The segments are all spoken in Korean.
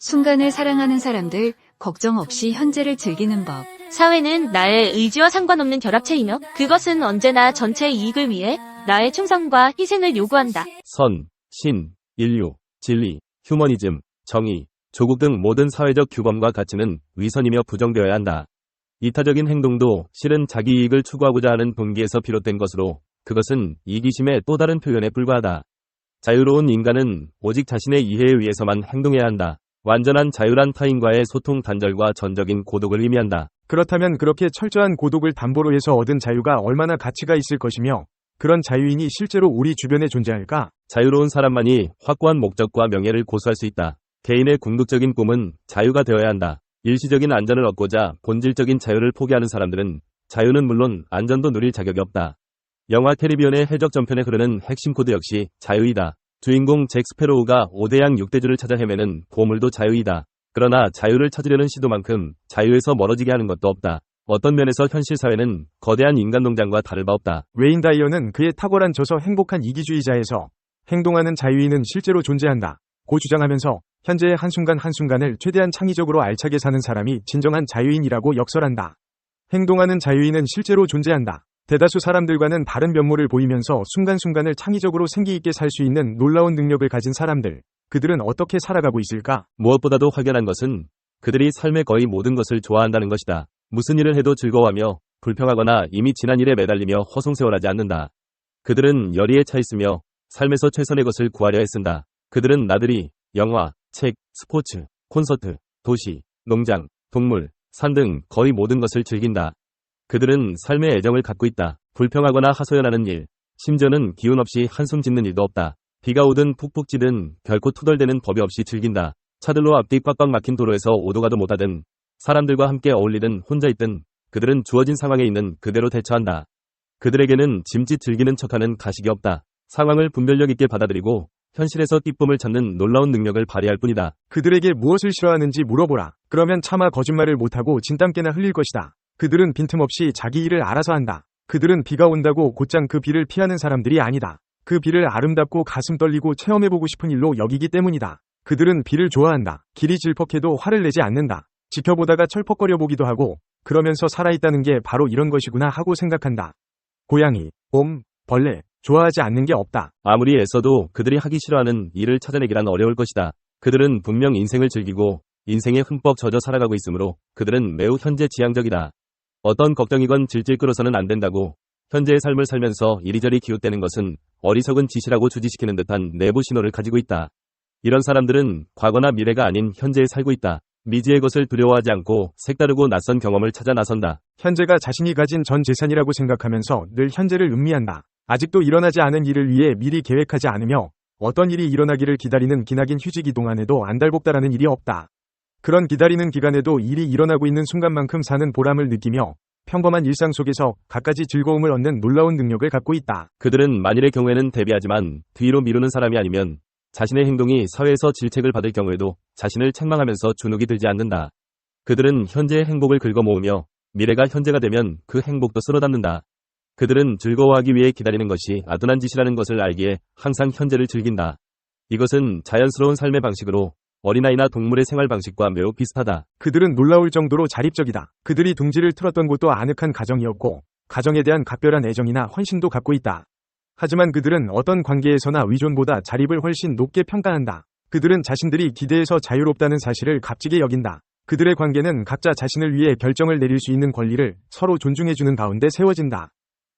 순간을 사랑하는 사람들, 걱정 없이 현재를 즐기는 법. 사회는 나의 의지와 상관없는 결합체이며 그것은 언제나 전체의 이익을 위해 나의 충성과 희생을 요구한다. 선, 신, 인류, 진리, 휴머니즘, 정의, 조국 등 모든 사회적 규범과 가치는 위선이며 부정되어야 한다. 이타적인 행동도 실은 자기 이익을 추구하고자 하는 동기에서 비롯된 것으로 그것은 이기심의 또 다른 표현에 불과하다. 자유로운 인간은 오직 자신의 이해에 의해서만 행동해야 한다. 완전한 자유란 타인과의 소통 단절과 전적인 고독을 의미한다. 그렇다면 그렇게 철저한 고독을 담보로 해서 얻은 자유가 얼마나 가치가 있을 것이며 그런 자유인이 실제로 우리 주변에 존재할까? 자유로운 사람만이 확고한 목적과 명예를 고수할 수 있다. 개인의 궁극적인 꿈은 자유가 되어야 한다. 일시적인 안전을 얻고자 본질적인 자유를 포기하는 사람들은 자유는 물론 안전도 누릴 자격이 없다. 영화 캐리비언의 해적 전편에 흐르는 핵심 코드 역시 자유이다. 주인공 잭 스페로우가 5대양 6대주를 찾아 헤매는 보물도 자유이다. 그러나 자유를 찾으려는 시도만큼 자유에서 멀어지게 하는 것도 없다. 어떤 면에서 현실 사회는 거대한 인간농장과 다를 바 없다. 웨인 다이어는 그의 탁월한 저서 행복한 이기주의자에서 행동하는 자유인은 실제로 존재한다 고 주장하면서 현재의 한순간 한순간을 최대한 창의적으로 알차게 사는 사람이 진정한 자유인이라고 역설한다. 행동하는 자유인은 실제로 존재한다. 대다수 사람들과는 다른 면모를 보이면서 순간순간을 창의적으로 생기있게 살 수 있는 놀라운 능력을 가진 사람들. 그들은 어떻게 살아가고 있을까? 무엇보다도 확연한 것은 그들이 삶의 거의 모든 것을 좋아한다는 것이다. 무슨 일을 해도 즐거워하며 불평하거나 이미 지난 일에 매달리며 허송세월하지 않는다. 그들은 열의에 차 있으며 삶에서 최선의 것을 구하려 애쓴다. 그들은 나들이, 영화, 책, 스포츠, 콘서트, 도시, 농장, 동물, 산 등 거의 모든 것을 즐긴다. 그들은 삶에 애정을 갖고 있다. 불평하거나 하소연하는 일, 심지어는 기운 없이 한숨 짓는 일도 없다. 비가 오든 푹푹 찌든 결코 투덜대는 법이 없이 즐긴다. 차들로 앞뒤 꽉꽉 막힌 도로에서 오도 가도 못하든 사람들과 함께 어울리든 혼자 있든 그들은 주어진 상황에 있는 그대로 대처한다. 그들에게는 짐짓 즐기는 척하는 가식이 없다. 상황을 분별력 있게 받아들이고 현실에서 기쁨을 찾는 놀라운 능력을 발휘할 뿐이다. 그들에게 무엇을 싫어하는지 물어보라. 그러면 차마 거짓말을 못하고 진땀깨나 흘릴 것이다. 그들은 빈틈없이 자기 일을 알아서 한다. 그들은 비가 온다고 곧장 그 비를 피하는 사람들이 아니다. 그 비를 아름답고 가슴 떨리고 체험해보고 싶은 일로 여기기 때문이다. 그들은 비를 좋아한다. 길이 질퍽해도 화를 내지 않는다. 지켜보다가 철퍽거려 보기도 하고 그러면서 살아있다는 게 바로 이런 것이구나 하고 생각한다. 고양이, 곰, 벌레, 좋아하지 않는 게 없다. 아무리 애써도 그들이 하기 싫어하는 일을 찾아내기란 어려울 것이다. 그들은 분명 인생을 즐기고 인생에 흠뻑 젖어 살아가고 있으므로 그들은 매우 현재지향적이다. 어떤 걱정이건 질질 끌어서는 안 된다고 현재의 삶을 살면서 이리저리 기웃대는 것은 어리석은 짓이라고 주지시키는 듯한 내부 신호를 가지고 있다. 이런 사람들은 과거나 미래가 아닌 현재에 살고 있다. 미지의 것을 두려워하지 않고 색다르고 낯선 경험을 찾아 나선다. 현재가 자신이 가진 전 재산이라고 생각하면서 늘 현재를 음미한다. 아직도 일어나지 않은 일을 위해 미리 계획하지 않으며 어떤 일이 일어나기를 기다리는 기나긴 휴직 이동안에도 안달복달하는 일이 없다. 그런 기다리는 기간에도 일이 일어나고 있는 순간만큼 사는 보람을 느끼며 평범한 일상 속에서 갖가지 즐거움을 얻는 놀라운 능력을 갖고 있다. 그들은 만일의 경우에는 대비하지만 뒤로 미루는 사람이 아니면 자신의 행동이 사회에서 질책을 받을 경우에도 자신을 책망하면서 주눅이 들지 않는다. 그들은 현재의 행복을 긁어모으며 미래가 현재가 되면 그 행복도 쓸어담는다. 그들은 즐거워하기 위해 기다리는 것이 아둔한 짓이라는 것을 알기에 항상 현재를 즐긴다. 이것은 자연스러운 삶의 방식으로 어린아이나 동물의 생활 방식과 매우 비슷하다. 그들은 놀라울 정도로 자립적이다. 그들이 둥지를 틀었던 곳도 아늑한 가정이었고 가정에 대한 각별한 애정이나 헌신도 갖고 있다. 하지만 그들은 어떤 관계에서나 위존보다 자립을 훨씬 높게 평가한다. 그들은 자신들이 기대에서 자유롭다는 사실을 값지게 여긴다. 그들의 관계는 각자 자신을 위해 결정을 내릴 수 있는 권리를 서로 존중해주는 가운데 세워진다.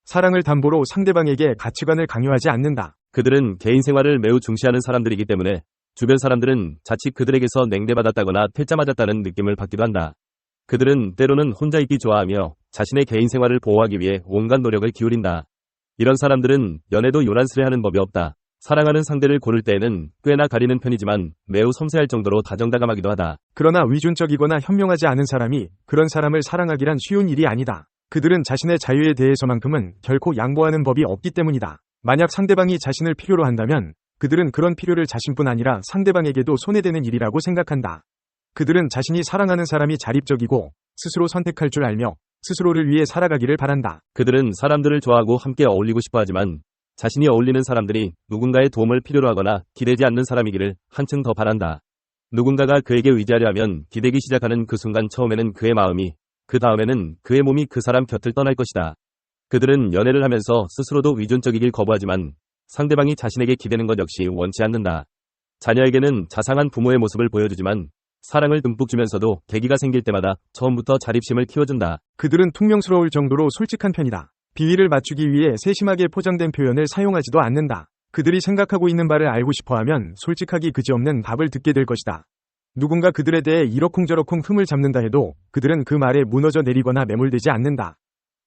사랑을 담보로 상대방에게 가치관을 강요하지 않는다. 그들은 개인 생활을 매우 중시하는 사람들이기 때문에 주변 사람들은 자칫 그들에게서 냉대받았다거나 퇴짜 맞았다는 느낌을 받기도 한다. 그들은 때로는 혼자 있기 좋아하며 자신의 개인 생활을 보호하기 위해 온갖 노력을 기울인다. 이런 사람들은 연애도 요란스레하는 법이 없다. 사랑하는 상대를 고를 때에는 꽤나 가리는 편이지만 매우 섬세할 정도로 다정다감하기도 하다. 그러나 위존적이거나 현명하지 않은 사람이 그런 사람을 사랑하기란 쉬운 일이 아니다. 그들은 자신의 자유에 대해서만큼은 결코 양보하는 법이 없기 때문이다. 만약 상대방이 자신을 필요로 한다면 그들은 그런 필요를 자신뿐 아니라 상대방에게도 손해되는 일이라고 생각한다. 그들은 자신이 사랑하는 사람이 자립적이고 스스로 선택할 줄 알며 스스로를 위해 살아가기를 바란다. 그들은 사람들을 좋아하고 함께 어울리고 싶어 하지만 자신이 어울리는 사람들이 누군가의 도움을 필요로 하거나 기대지 않는 사람이기를 한층 더 바란다. 누군가가 그에게 의지하려 하면 기대기 시작하는 그 순간 처음에는 그의 마음이, 그 다음에는 그의 몸이 그 사람 곁을 떠날 것이다. 그들은 연애를 하면서 스스로도 위존적이길 거부하지만 상대방이 자신에게 기대는 것 역시 원치 않는다. 자녀에게는 자상한 부모의 모습을 보여주지만 사랑을 듬뿍 주면서도 계기가 생길 때마다 처음부터 자립심을 키워준다. 그들은 퉁명스러울 정도로 솔직한 편이다. 비위를 맞추기 위해 세심하게 포장된 표현을 사용하지도 않는다. 그들이 생각하고 있는 바를 알고 싶어하면 솔직하기 그지없는 답을 듣게 될 것이다. 누군가 그들에 대해 이러쿵저러쿵 흠을 잡는다 해도 그들은 그 말에 무너져 내리거나 매몰되지 않는다.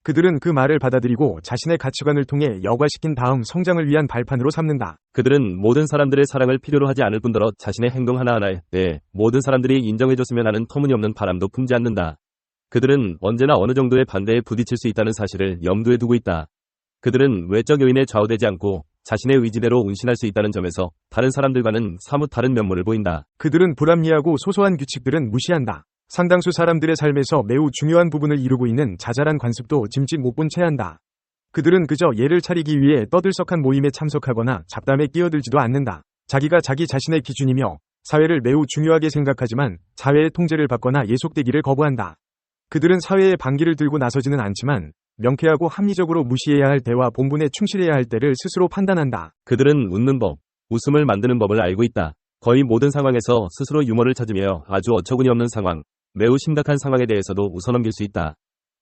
그들은 그 말을 받아들이고 자신의 가치관을 통해 여과시킨 다음 성장을 위한 발판으로 삼는다. 그들은 모든 사람들의 사랑을 필요로 하지 않을 뿐더러 자신의 행동 하나하나에 대해 모든 사람들이 인정해줬으면 하는 터무니없는 바람도 품지 않는다. 그들은 언제나 어느 정도의 반대에 부딪힐 수 있다는 사실을 염두에 두고 있다. 그들은 외적 요인에 좌우되지 않고 자신의 의지대로 운신할 수 있다는 점에서 다른 사람들과는 사뭇 다른 면모를 보인다. 그들은 불합리하고 소소한 규칙들은 무시한다. 상당수 사람들의 삶에서 매우 중요한 부분을 이루고 있는 자잘한 관습도 짐짓 못 본 채 한다. 그들은 그저 예를 차리기 위해 떠들썩한 모임에 참석하거나 잡담에 끼어들지도 않는다. 자기가 자기 자신의 기준이며 사회를 매우 중요하게 생각하지만 사회의 통제를 받거나 예속되기를 거부한다. 그들은 사회의 반기를 들고 나서지는 않지만 명쾌하고 합리적으로 무시해야 할 때와 본분에 충실해야 할 때를 스스로 판단한다. 그들은 웃는 법, 웃음을 만드는 법을 알고 있다. 거의 모든 상황에서 스스로 유머를 찾으며 아주 어처구니 없는 상황, 매우 심각한 상황에 대해서도 웃어넘길 수 있다.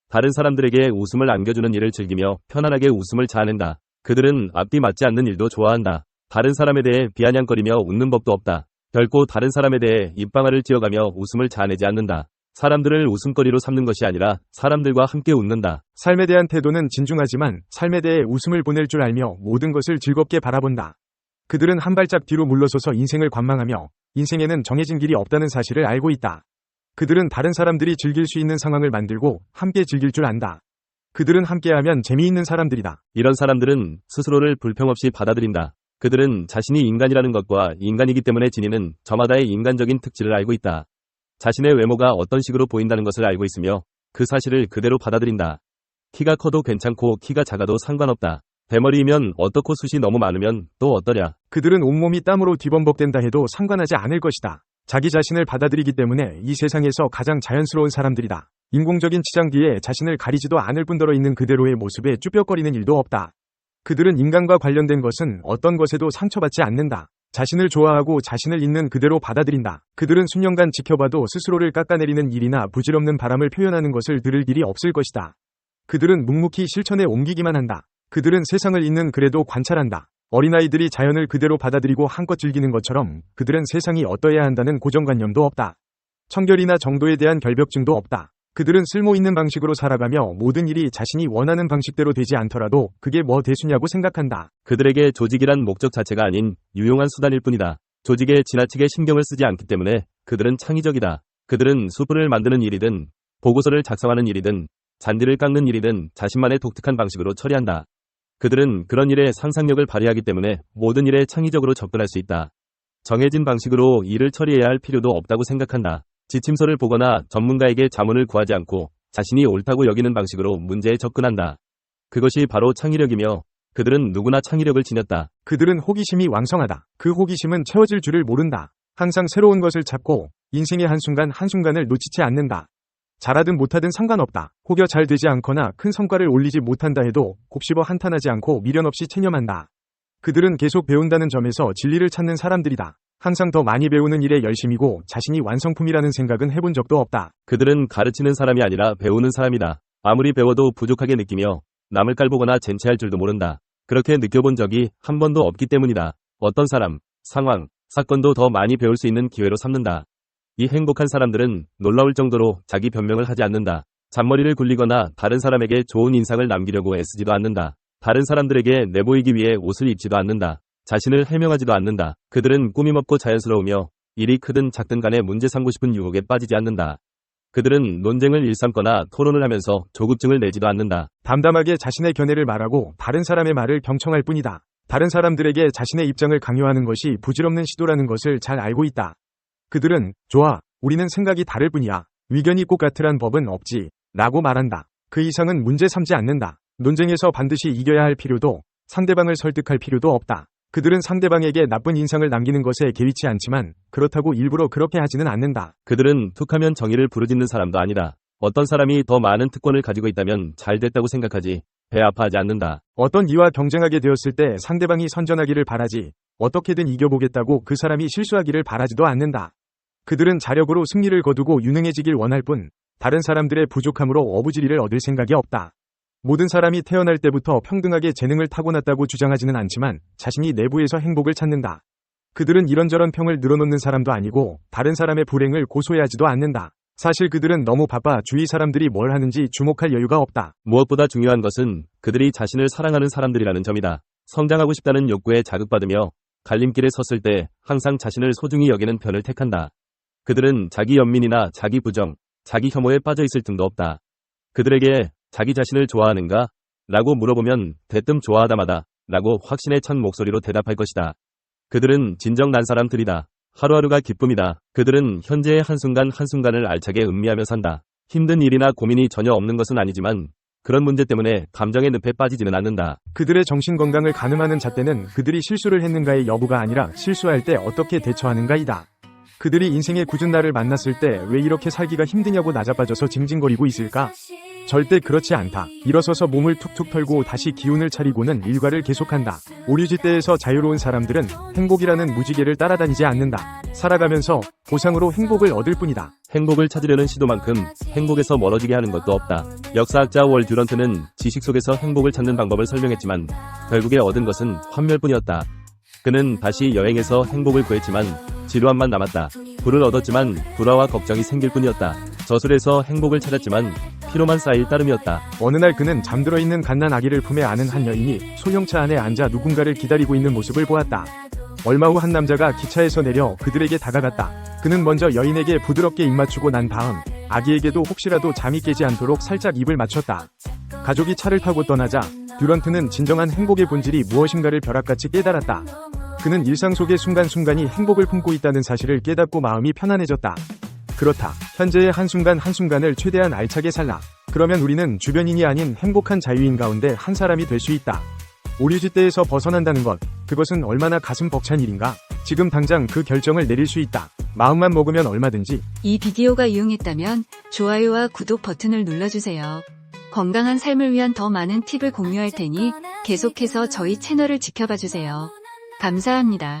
다른 사람들에게 웃음을 안겨주는 일을 즐기며 편안하게 웃음을 자아낸다. 그들은 앞뒤 맞지 않는 일도 좋아한다. 다른 사람에 대해 비아냥거리며 웃는 법도 없다. 결코 다른 사람에 대해 입방아를 찧어가며 웃음을 자아내지 않는다. 사람들을 웃음거리로 삼는 것이 아니라 사람들과 함께 웃는다. 삶에 대한 태도는 진중하지만 삶에 대해 웃음을 보낼 줄 알며 모든 것을 즐겁게 바라본다. 그들은 한 발짝 뒤로 물러서서 인생을 관망하며 인생에는 정해진 길이 없다는 사실을 알고 있다. 그들은 다른 사람들이 즐길 수 있는 상황을 만들고 함께 즐길 줄 안다. 그들은 함께하면 재미있는 사람들이다. 이런 사람들은 스스로를 불평 없이 받아들인다. 그들은 자신이 인간이라는 것과 인간이기 때문에 지니는 저마다의 인간적인 특질을 알고 있다. 자신의 외모가 어떤 식으로 보인다는 것을 알고 있으며 그 사실을 그대로 받아들인다. 키가 커도 괜찮고 키가 작아도 상관없다. 대머리이면 어떻고 숱이 너무 많으면 또 어떠랴. 그들은 온몸이 땀으로 뒤범벅된다 해도 상관하지 않을 것이다. 자기 자신을 받아들이기 때문에 이 세상에서 가장 자연스러운 사람들이다. 인공적인 치장 뒤에 자신을 가리지도 않을 뿐더러 있는 그대로의 모습에 쭈뼛거리는 일도 없다. 그들은 인간과 관련된 것은 어떤 것에도 상처받지 않는다. 자신을 좋아하고 자신을 있는 그대로 받아들인다. 그들은 수년간 지켜봐도 스스로를 깎아내리는 일이나 부질없는 바람을 표현하는 것을 들을 일이 없을 것이다. 그들은 묵묵히 실천에 옮기기만 한다. 그들은 세상을 있는 그래도 관찰한다. 어린아이들이 자연을 그대로 받아들이고 한껏 즐기는 것처럼 그들은 세상이 어떠해야 한다는 고정관념도 없다. 청결이나 정도에 대한 결벽증도 없다. 그들은 쓸모있는 방식으로 살아가며 모든 일이 자신이 원하는 방식대로 되지 않더라도 그게 뭐 대수냐고 생각한다. 그들에게 조직이란 목적 자체가 아닌 유용한 수단일 뿐이다. 조직에 지나치게 신경을 쓰지 않기 때문에 그들은 창의적이다. 그들은 수프를 만드는 일이든 보고서를 작성하는 일이든 잔디를 깎는 일이든 자신만의 독특한 방식으로 처리한다. 그들은 그런 일에 상상력을 발휘하기 때문에 모든 일에 창의적으로 접근할 수 있다. 정해진 방식으로 일을 처리해야 할 필요도 없다고 생각한다. 지침서를 보거나 전문가에게 자문을 구하지 않고 자신이 옳다고 여기는 방식으로 문제에 접근한다. 그것이 바로 창의력이며 그들은 누구나 창의력을 지녔다. 그들은 호기심이 왕성하다. 그 호기심은 채워질 줄을 모른다. 항상 새로운 것을 찾고 인생의 한순간 한순간을 놓치지 않는다. 잘하든 못하든 상관없다. 혹여 잘 되지 않거나 큰 성과를 올리지 못한다 해도 곱씹어 한탄하지 않고 미련 없이 체념한다. 그들은 계속 배운다는 점에서 진리를 찾는 사람들이다. 항상 더 많이 배우는 일에 열심이고 자신이 완성품이라는 생각은 해본 적도 없다. 그들은 가르치는 사람이 아니라 배우는 사람이다. 아무리 배워도 부족하게 느끼며 남을 깔보거나 젠체할 줄도 모른다. 그렇게 느껴본 적이 한 번도 없기 때문이다. 어떤 사람, 상황, 사건도 더 많이 배울 수 있는 기회로 삼는다. 이 행복한 사람들은 놀라울 정도로 자기 변명을 하지 않는다. 잔머리를 굴리거나 다른 사람에게 좋은 인상을 남기려고 애쓰지도 않는다. 다른 사람들에게 내보이기 위해 옷을 입지도 않는다. 자신을 해명하지도 않는다. 그들은 꾸밈없고 자연스러우며 일이 크든 작든 간에 문제 삼고 싶은 유혹에 빠지지 않는다. 그들은 논쟁을 일삼거나 토론을 하면서 조급증을 내지도 않는다. 담담하게 자신의 견해를 말하고 다른 사람의 말을 경청할 뿐이다. 다른 사람들에게 자신의 입장을 강요하는 것이 부질없는 시도라는 것을 잘 알고 있다. 그들은 좋아, 우리는 생각이 다를 뿐이야. 의견이 꼭 같으란 법은 없지. 라고 말한다. 그 이상은 문제 삼지 않는다. 논쟁에서 반드시 이겨야 할 필요도 상대방을 설득할 필요도 없다. 그들은 상대방에게 나쁜 인상을 남기는 것에 개의치 않지만 그렇다고 일부러 그렇게 하지는 않는다. 그들은 툭하면 정의를 부르짖는 사람도 아니다. 어떤 사람이 더 많은 특권을 가지고 있다면 잘 됐다고 생각하지 배 아파하지 않는다. 어떤 이와 경쟁하게 되었을 때 상대방이 선전하기를 바라지 어떻게든 이겨보겠다고 그 사람이 실수하기를 바라지도 않는다. 그들은 자력으로 승리를 거두고 유능해지길 원할 뿐 다른 사람들의 부족함으로 어부지리를 얻을 생각이 없다. 모든 사람이 태어날 때부터 평등하게 재능을 타고났다고 주장하지는 않지만 자신이 내부에서 행복을 찾는다. 그들은 이런저런 평을 늘어놓는 사람도 아니고 다른 사람의 불행을 고소해하지도 않는다. 사실 그들은 너무 바빠 주위 사람들이 뭘 하는지 주목할 여유가 없다. 무엇보다 중요한 것은 그들이 자신을 사랑하는 사람들이라는 점이다. 성장하고 싶다는 욕구에 자극받으며 갈림길에 섰을 때 항상 자신을 소중히 여기는 편을 택한다. 그들은 자기 연민이나 자기 부정, 자기 혐오에 빠져 있을 틈도 없다. 그들에게 자기 자신을 좋아하는가? 라고 물어보면 대뜸 좋아하다마다 라고 확신에 찬 목소리로 대답할 것이다. 그들은 진정 난 사람들이다. 하루하루가 기쁨이다. 그들은 현재의 한순간 한순간을 알차게 음미하며 산다. 힘든 일이나 고민이 전혀 없는 것은 아니지만 그런 문제 때문에 감정의 늪에 빠지지는 않는다. 그들의 정신건강을 가늠하는 잣대는 그들이 실수를 했는가의 여부가 아니라 실수할 때 어떻게 대처하는가이다. 그들이 인생의 굳은 날을 만났을 때 왜 이렇게 살기가 힘드냐고 나자빠져서 징징거리고 있을까? 절대 그렇지 않다. 일어서서 몸을 툭툭 털고 다시 기운을 차리고는 일과를 계속한다. 오류지대에서 자유로운 사람들은 행복이라는 무지개를 따라다니지 않는다. 살아가면서 보상으로 행복을 얻을 뿐이다. 행복을 찾으려는 시도만큼 행복에서 멀어지게 하는 것도 없다. 역사학자 월 듀런트는 지식 속에서 행복을 찾는 방법을 설명했지만 결국에 얻은 것은 환멸뿐이었다. 그는 다시 여행해서 행복을 구했지만 지루함만 남았다. 부를 얻었지만 불화와 걱정이 생길 뿐이었다. 저술에서 행복을 찾았지만 피로만 쌓일 따름이었다. 어느 날 그는 잠들어 있는 갓난 아기를 품에 안은 한 여인이 소형차 안에 앉아 누군가를 기다리고 있는 모습을 보았다. 얼마 후 한 남자가 기차에서 내려 그들에게 다가갔다. 그는 먼저 여인에게 부드럽게 입맞추고 난 다음 아기에게도 혹시라도 잠이 깨지 않도록 살짝 입을 맞췄다. 가족이 차를 타고 떠나자 듀런트는 진정한 행복의 본질이 무엇인가를 벼락같이 깨달았다. 그는 일상 속의 순간순간이 행복을 품고 있다는 사실을 깨닫고 마음이 편안해졌다. 그렇다. 현재의 한순간 한순간을 최대한 알차게 살라. 그러면 우리는 주변인이 아닌 행복한 자유인 가운데 한 사람이 될 수 있다. 오류지대에서 벗어난다는 것, 그것은 얼마나 가슴 벅찬 일인가? 지금 당장 그 결정을 내릴 수 있다. 마음만 먹으면 얼마든지. 이 비디오가 유용했다면 좋아요와 구독 버튼을 눌러주세요. 건강한 삶을 위한 더 많은 팁을 공유할 테니 계속해서 저희 채널을 지켜봐주세요. 감사합니다.